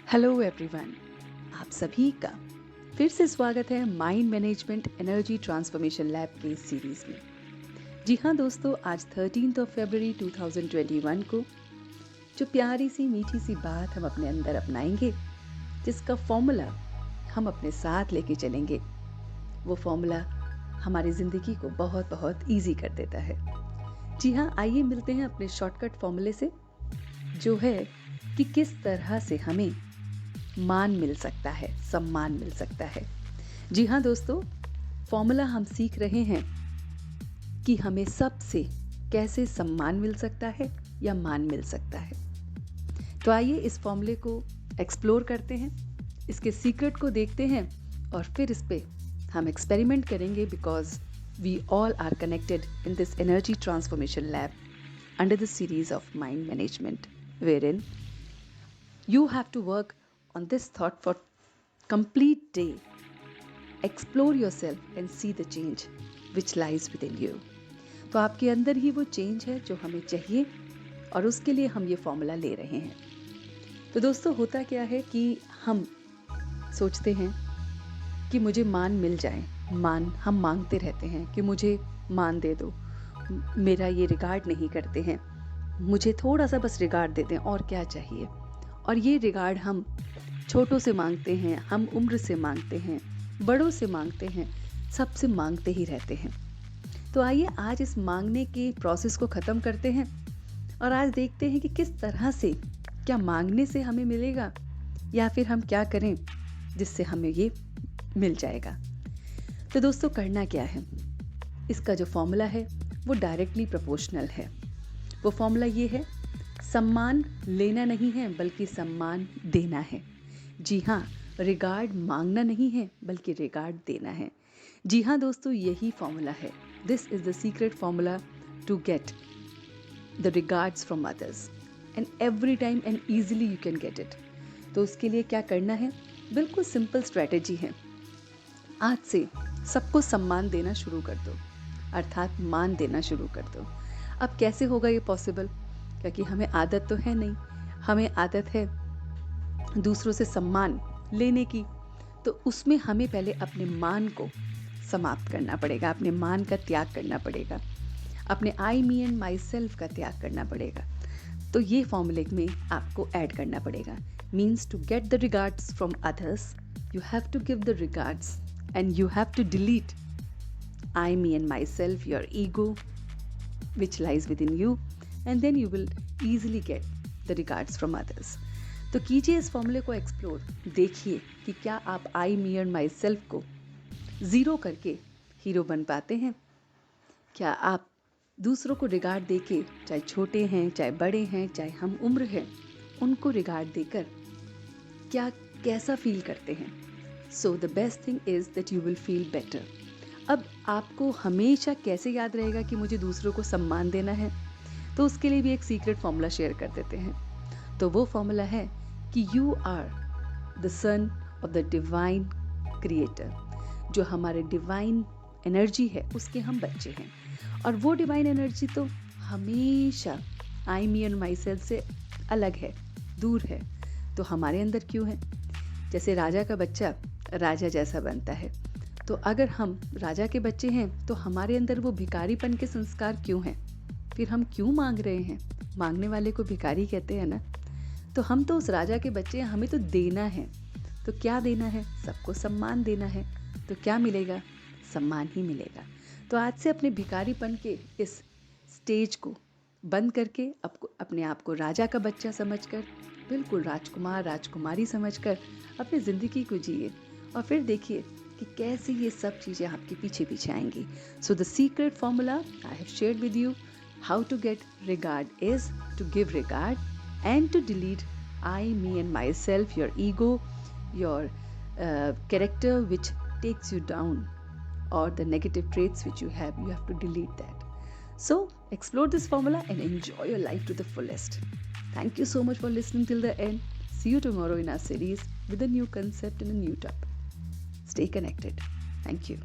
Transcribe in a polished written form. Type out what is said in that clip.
Hello everyone, आप सभी का फिर से स्वागत है mind management energy transformation lab के इस सीरीज में। जी हाँ दोस्तों, आज 13 फरवरी 2021 को जो प्यारी सी मीठी सी बात हम अपने अंदर अपनाएंगे, जिसका फॉर्मूला हम अपने साथ लेके चलेंगे, वो फॉर्मूला हमारी ज़िंदगी को बहुत बहुत ईजी कर देता है। जी हाँ, आइए मिलते हैं अपने शॉर्टकट फॉर्मूले से, जो है कि किस तरह से हमें मान मिल सकता है, सम्मान मिल सकता है। जी हाँ दोस्तों, फॉर्मूला हम सीख रहे हैं कि हमें सबसे कैसे सम्मान मिल सकता है या मान मिल सकता है। तो आइए इस फॉर्मूले को एक्सप्लोर करते हैं, इसके सीक्रेट को देखते हैं और फिर इस पे हम एक्सपेरिमेंट करेंगे, because we all are connected in this energy transformation lab under the series of mind management, wherein you have to work on this thought for complete day. Explore yourself and see the change which lies within you. तो आपके अंदर ही वो change है जो हमें चाहिए, और उसके लिए हम ये फॉर्मूला ले रहे हैं। तो दोस्तों, होता क्या है कि हम सोचते हैं कि मुझे मान मिल जाए, मान हम मांगते रहते हैं कि मुझे मान दे दो, मेरा ये रिगार्ड नहीं करते हैं, मुझे थोड़ा सा बस रिगार्ड दे दें, और क्या चाहिए। और ये रिगार्ड हम छोटों से मांगते हैं, हम उम्र से मांगते हैं, बड़ों से मांगते हैं, सबसे मांगते ही रहते हैं। तो आइए आज इस मांगने के प्रोसेस को ख़त्म करते हैं और आज देखते हैं कि किस तरह से, क्या मांगने से हमें मिलेगा या फिर हम क्या करें जिससे हमें ये मिल जाएगा। तो दोस्तों, करना क्या है, इसका जो फॉर्मूला है वो डायरेक्टली प्रोपोर्शनल है। वो फॉर्मूला ये है, सम्मान लेना नहीं है बल्कि सम्मान देना है। जी हाँ, रिगार्ड मांगना नहीं है बल्कि रिगार्ड देना है। जी हाँ दोस्तों, यही फॉर्मूला है। This is the secret formula to get the regards from others, and every time and easily you can get it. तो उसके लिए क्या करना है, बिल्कुल सिंपल स्ट्रैटेजी है। आज से सबको सम्मान देना शुरू कर दो, अर्थात मान देना शुरू कर दो। अब कैसे होगा ये पॉसिबल, क्योंकि हमें आदत तो है नहीं, हमें आदत है दूसरों से सम्मान लेने की। तो उसमें हमें पहले अपने मान को समाप्त करना पड़ेगा, अपने मान का त्याग करना पड़ेगा, अपने आई मी एंड माई सेल्फ का त्याग करना पड़ेगा। तो ये फॉर्मूले में आपको ऐड करना पड़ेगा। Means to get the regards from others, you have to give the regards and you have to delete I me and myself, your ego which lies within you, and then you will easily get the regards from others. तो कीजिए इस फॉर्मूले को explore, देखिए कि क्या आप आई me and my self को ज़ीरो करके हीरो बन पाते हैं। क्या आप दूसरों को रिगार्ड देके, चाहे छोटे हैं चाहे बड़े हैं चाहे हम उम्र हैं, उनको रिगार्ड देकर क्या कैसा फील करते हैं। So the best thing is that you will feel better. अब आपको हमेशा कैसे याद रहेगा कि मुझे दूसरों को सम्मान देना है, तो उसके लिए भी एक सीक्रेट फॉर्मूला शेयर कर देते हैं। तो वो फॉर्मूला है कि you are the son of the divine creator. जो हमारे डिवाइन एनर्जी है उसके हम बच्चे हैं, और वो डिवाइन एनर्जी तो हमेशा आई मी एंड माई सेल्फ से अलग है, दूर है। तो हमारे अंदर क्यों है, जैसे राजा का बच्चा राजा जैसा बनता है, तो अगर हम राजा के बच्चे हैं तो हमारे अंदर वो भिखारीपन के संस्कार क्यों हैं, फिर हम क्यों मांग रहे हैं। मांगने वाले को भिखारी कहते हैं ना। तो हम तो उस राजा के बच्चे हैं, हमें तो देना है। तो क्या देना है, सबको सम्मान देना है। तो क्या मिलेगा, सम्मान ही मिलेगा। तो आज से अपने भिखारीपन के इस स्टेज को बंद करके अपने आप को राजा का बच्चा समझकर, बिल्कुल राजकुमार राजकुमारी समझकर अपनी ज़िंदगी को जिए, और फिर देखिए कि कैसे ये सब चीज़ें आपके पीछे पीछे आएंगी। So the secret formula I have shared with you, how to get regard is to give regard and to delete I me and myself, your ego, your character which takes you down, or the negative traits which you have to delete that. So explore this formula and enjoy your life to the fullest. Thank you so much for listening till the end. See you tomorrow in our series with a new concept and a new topic. Stay connected. Thank you.